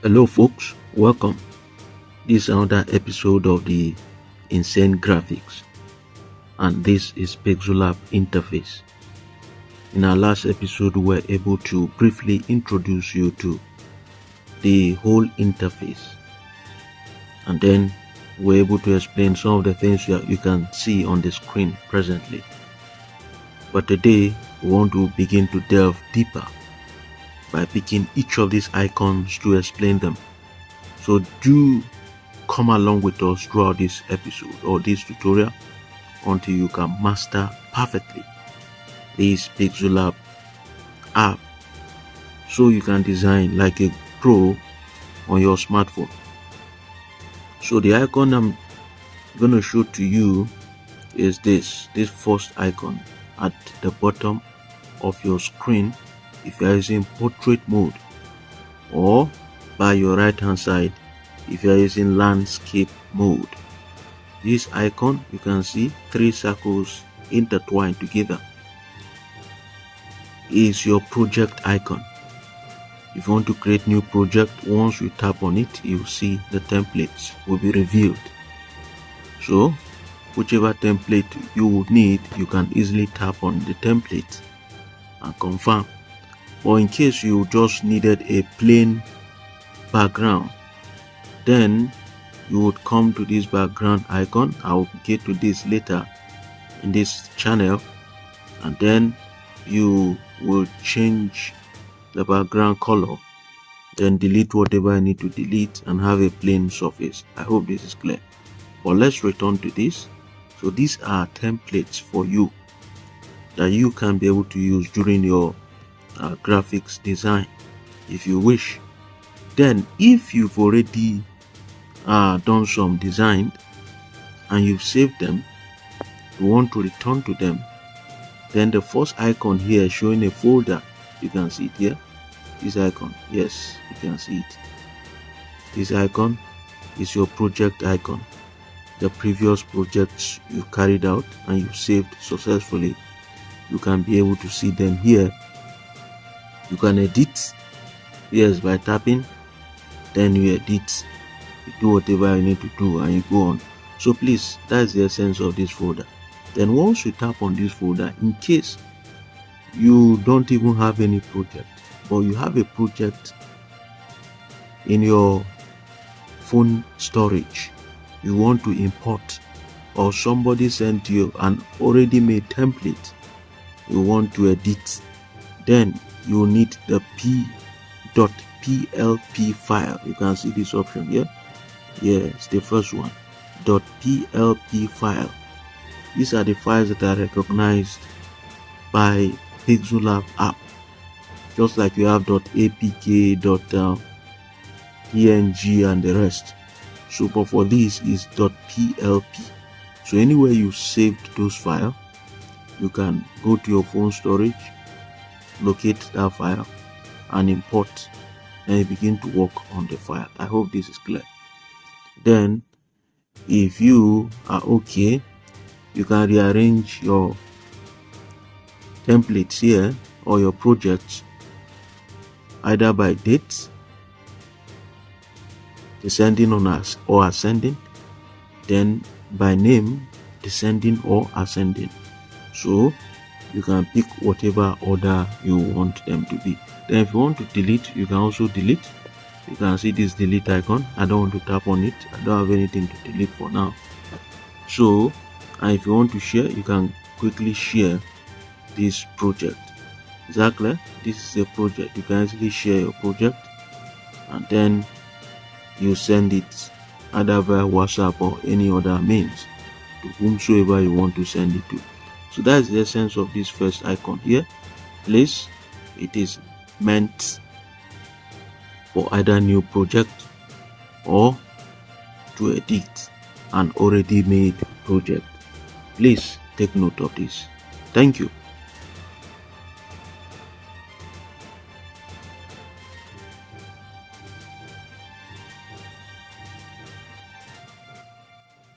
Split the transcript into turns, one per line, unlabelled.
Hello folks, welcome. This is another episode of the Insane Graphics, and this is PixelLab interface. In our last episode, we were able to briefly introduce you to the whole interface, and then we were able to explain some of the things you can see on the screen presently. But today, we want to begin to delve deeper by picking each of these icons to explain them. So do come along with us throughout this episode or this tutorial until you can master perfectly this PixelLab app, so you can design like a pro on your smartphone. So the icon I'm going to show to you is this first icon at the bottom of your screen if you are using portrait mode, or by your right hand side if you are using landscape mode. This icon, you can see three circles intertwined together, is your project icon. If you want to create new project, once you tap on it, you'll see the templates will be revealed. So whichever template you would need, you can easily tap on the template and confirm. Or in case you just needed a plain background, then you would come to this background icon. I will get to this later in this channel, and then you will change the background color, then delete whatever I need to delete and have a plain surface. I hope this is clear. But let's return to this. So these are templates for you that you can be able to use during your graphics design if you wish. Then if you've already done some design and you've saved them, you want to return to them, then the first icon here showing a folder, you can see it here. This icon, yes, you can see it. This icon is your project icon. The previous projects you carried out and you saved successfully, you can be able to see them here. You can edit, yes, by tapping, then you edit, you do whatever you need to do and you go on. So please, that's the essence of this folder. Then once you tap on this folder, in case you don't even have any project, but you have a project in your phone storage you want to import, or somebody sent you an already made template you want to edit, then you need the p.plp file. You can see this option here. Yes, the first one, .plp file. These are the files that are recognized by PixelLab app, just like you have .apk, .png and the rest. So but for this is .plp. So anywhere you saved those files, you can go to your phone storage, locate that file and import, and you begin to work on the file. I hope this is clear. Then if you are okay, you can rearrange your templates here or your projects either by date, descending on us or ascending, then by name, descending or ascending. So you can pick whatever order you want them to be. Then if you want to delete, you can also delete. You can see this delete icon. I don't want to tap on it. I don't have anything to delete for now. So, and if you want to share, you can quickly share this project. Is that clear? This is a project. You can easily share your project and then you send it either via WhatsApp or any other means to whomsoever you want to send it to. So that's the essence of this first icon here. Please, it is meant for either new project or to edit an already made project. Please take note of this. Thank you.